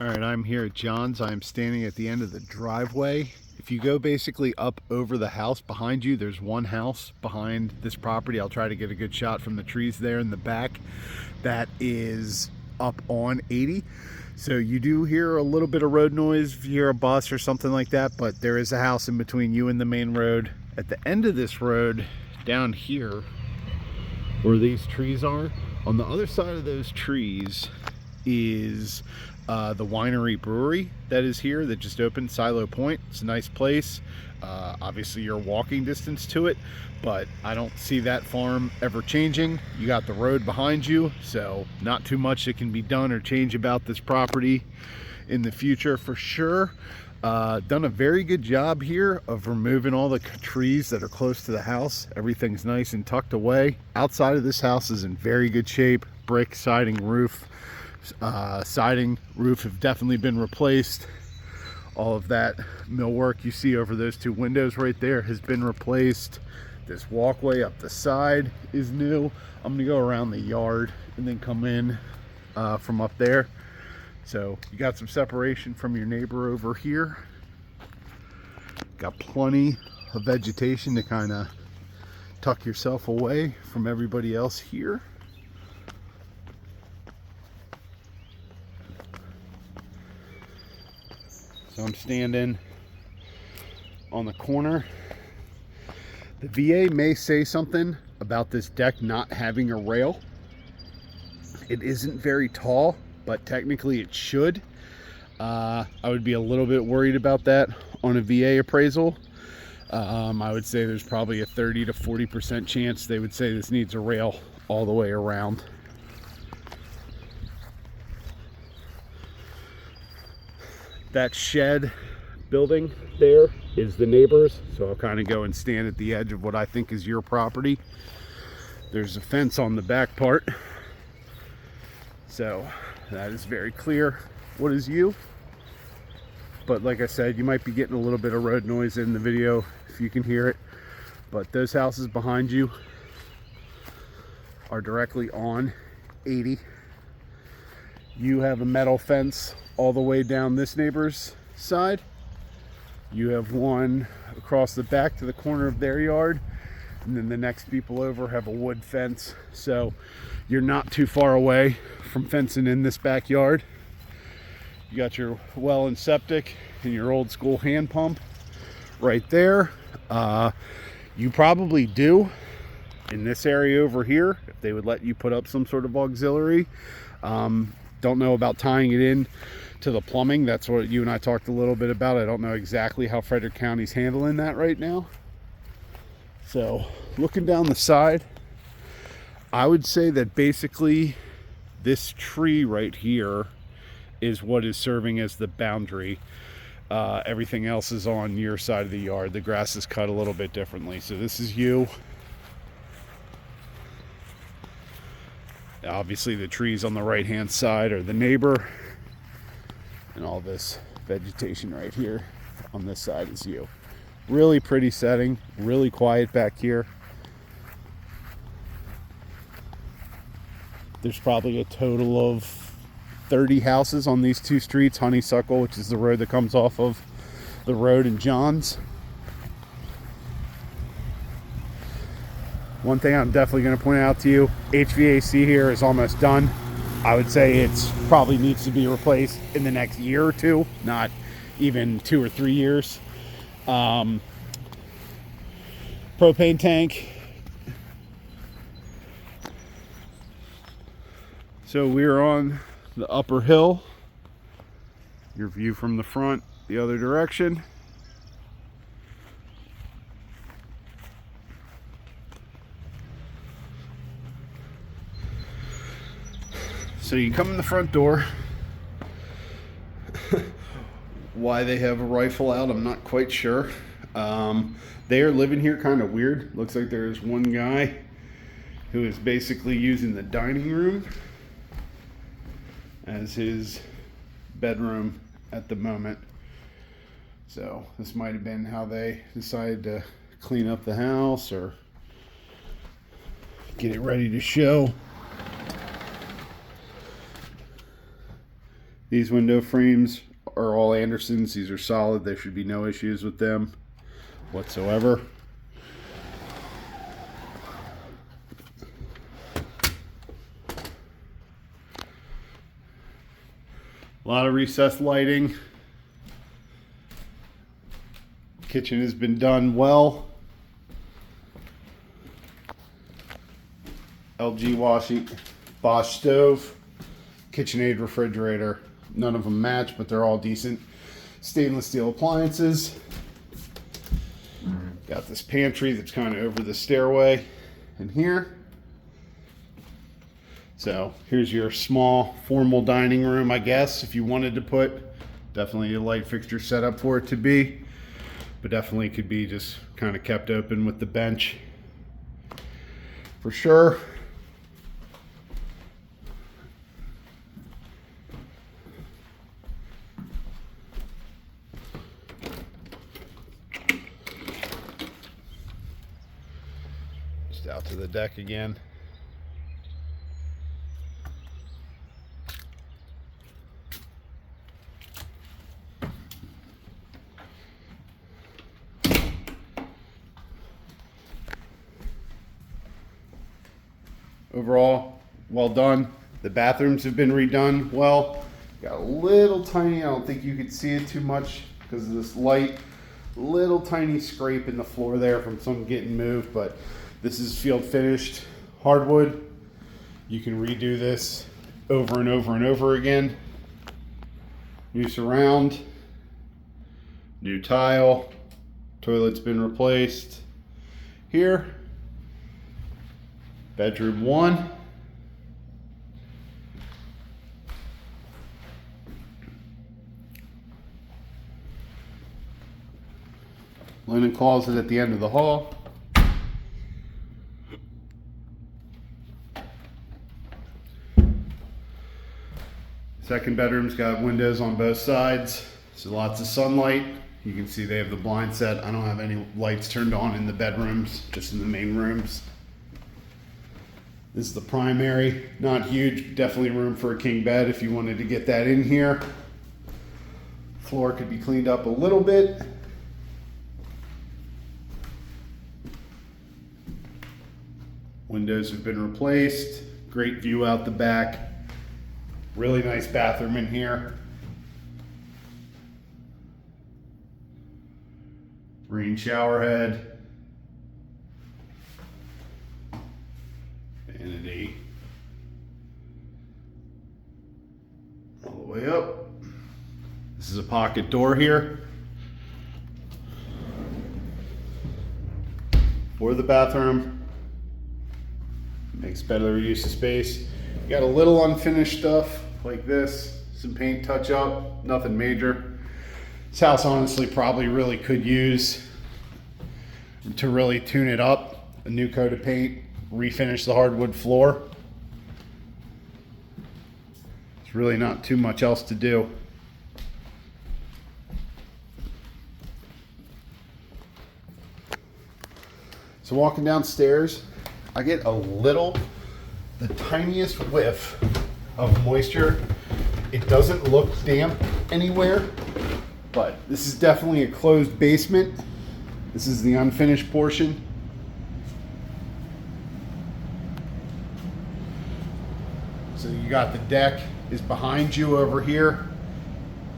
All right, I'm here at John's. I'm standing at the end of the driveway. If you go basically up over the house behind you, there's one house behind this property. I'll try to get a good shot from the trees there in the back. That is up on 80. So you do hear a little bit of road noise if you hear a bus or something like that, but there is a house in between you and the main road. At the end of this road, down here, where these trees are, on the other side of those trees is the winery brewery that is here that just opened, Silo Point. It's a nice place. Obviously you're walking distance to it, but I don't see that farm ever changing. You got the road behind you, so not too much that can be done or change about this property in the future for sure. Done a very good job here of removing all the trees that are close to the house. Everything's nice and tucked away. Outside of this house is in very good shape. Brick siding roof. Siding, roof have definitely been replaced. All of that millwork you see over those two windows right there has been replaced. This walkway up the side is new. I'm gonna go around the yard and then come in from up there. So you got some separation from your neighbor over here. Got plenty of vegetation to kind of tuck yourself away from everybody else here. So I'm standing on the corner. The VA may say something about this deck not having a rail. It isn't very tall, but technically it should. I would be a little bit worried about that on a VA appraisal. I would say there's probably a 30 to 40% chance they would say this needs a rail all the way around. That shed building there is the neighbor's, so I'll kind of go and stand at the edge of what I think is your property. There's a fence on the back part, so that is very clear what is you. But like I said, you might be getting a little bit of road noise in the video if you can hear it. But those houses behind you are directly on 80. You have a metal fence all the way down this neighbor's side. You have one across the back to the corner of their yard, and then the next people over have a wood fence. So you're not too far away from fencing in this backyard. You got your well and septic and your old school hand pump right there. You probably do in this area over here if they would let you put up some sort of auxiliary. Don't know about tying it in to the plumbing. That's what you and I talked a little bit about. I don't know exactly how Frederick County's handling that right now. So looking down the side, I would say that basically this tree right here is what is serving as the boundary. Everything else is on your side of the yard. The grass is cut a little bit differently. So this is you. Obviously the trees on the right hand side are the neighbor, and all this vegetation right here on this side is you. Really pretty setting, really quiet back here. There's probably a total of 30 houses on these two streets. Honeysuckle, which is the road that comes off of the road in John's. One thing I'm definitely going to point out to you, HVAC here is almost done. I would say it's probably needs to be replaced in the next year or two, not even 2 or 3 years. Propane tank. So we're on the upper hill. Your view from the front, the other direction. So you come in the front door. Why they have a rifle out, I'm not quite sure. They are living here kind of weird. Looks like there's one guy who is basically using the dining room as his bedroom at the moment. So this might have been how they decided to clean up the house or get it ready to show. These window frames are all Andersons. These are solid. There should be no issues with them whatsoever. A lot of recessed lighting. Kitchen has been done well. LG washing, Bosch stove, KitchenAid refrigerator. None of them match, but they're all decent stainless steel appliances. Got this pantry that's kind of over the stairway in here. So here's your small formal dining room, I guess, if you wanted to put definitely a light fixture set up for it to be, but definitely could be just kind of kept open with the bench for sure. Just out to the deck again. Overall, well done. The bathrooms have been redone well. Got a little tiny, I don't think you could see it too much because of this light. Little tiny scrape in the floor there from some getting moved, but this is field finished hardwood. You can redo this over and over and over again. New surround, new tile, toilet's been replaced. Here, bedroom 1. Linen closet at the end of the hall. Second bedroom's got windows on both sides, so lots of sunlight. You can see they have the blind set. I don't have any lights turned on in the bedrooms, just in the main rooms. This is the primary, not huge, definitely room for a king bed if you wanted to get that in here. Floor could be cleaned up a little bit. Windows have been replaced. Great view out the back. Really nice bathroom in here. Rain shower head. Vanity. All the way up. This is a pocket door here for the bathroom. Makes better use of space. You got a little unfinished stuff like this, some paint touch up, nothing major. This house honestly probably really could use to really tune it up, a new coat of paint, refinish the hardwood floor. It's really not too much else to do. So walking downstairs, I get the tiniest whiff of moisture. It doesn't look damp anywhere, but this is definitely a closed basement. This is the unfinished portion. So you got the deck is behind you over here.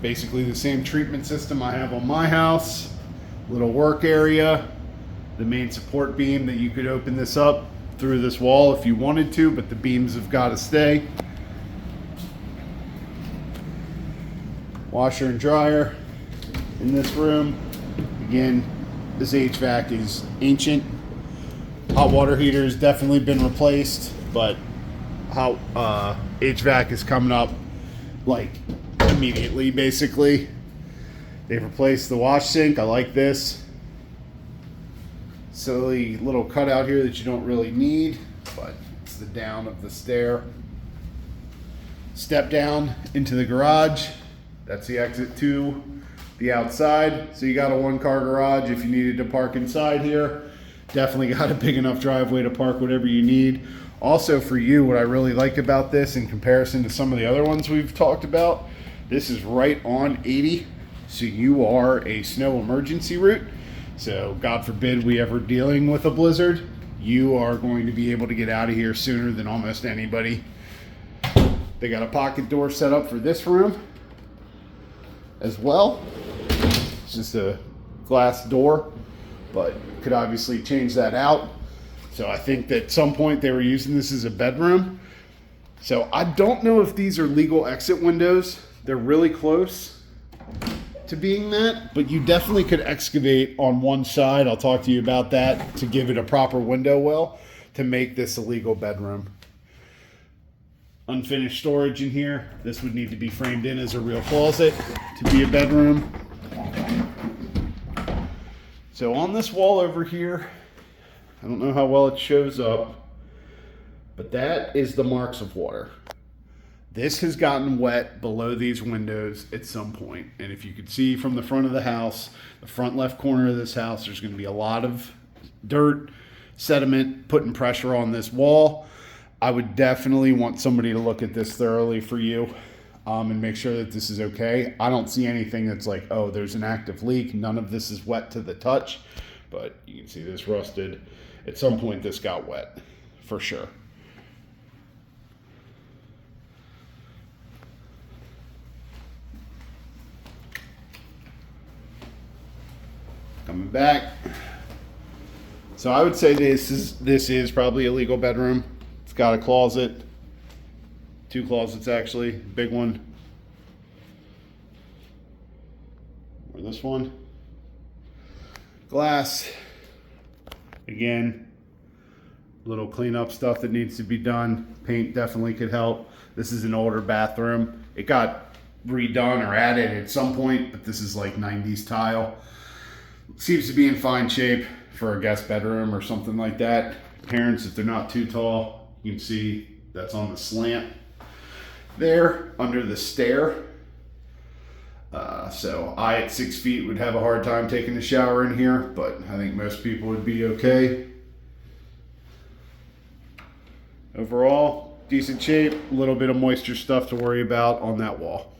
Basically the same treatment system I have on my house. Little work area. The main support beam that you could open this up through this wall if you wanted to, but the beams have got to stay. Washer and dryer in this room. Again, this HVAC is ancient. Hot water heater has definitely been replaced, but HVAC is coming up like immediately basically. They've replaced the wash sink. I like this. Silly little cutout here that you don't really need, but it's the down of the stair. Step down into the garage. That's the exit to the outside. So you got a 1-car garage if you needed to park inside here. Definitely got a big enough driveway to park whatever you need. Also for you, what I really like about this in comparison to some of the other ones we've talked about, this is right on 80. So you are a snow emergency route. So God forbid we ever dealing with a blizzard, you are going to be able to get out of here sooner than almost anybody. They got a pocket door set up for this room as well. It's just a glass door, but could obviously change that out. So I think that at some point they were using this as a bedroom. So I don't know if these are legal exit windows. They're really close to being that, but you definitely could excavate on one side. I'll talk to you about that to give it a proper window well to make this a legal bedroom. Unfinished storage in here. This would need to be framed in as a real closet to be a bedroom. So on this wall over here, I don't know how well it shows up, but that is the marks of water. This has gotten wet below these windows at some point. And if you could see from the front of the house, the front left corner of this house, there's going to be a lot of dirt, sediment, putting pressure on this wall. I would definitely want somebody to look at this thoroughly for you and make sure that this is okay. I don't see anything that's like, oh, there's an active leak. None of this is wet to the touch, but you can see this rusted. At some point, this got wet for sure. Coming back. So I would say this is probably a legal bedroom. It's got a closet, 2 closets actually, big one. Or this one. Glass. Again, little cleanup stuff that needs to be done. Paint definitely could help. This is an older bathroom. It got redone or added at some point, but this is like 90s tile. Seems to be in fine shape for a guest bedroom or something like that. Parents, if they're not too tall, you can see that's on the slant there under the stair. So I at 6 feet would have a hard time taking a shower in here, but I think most people would be okay. Overall, decent shape, a little bit of moisture stuff to worry about on that wall.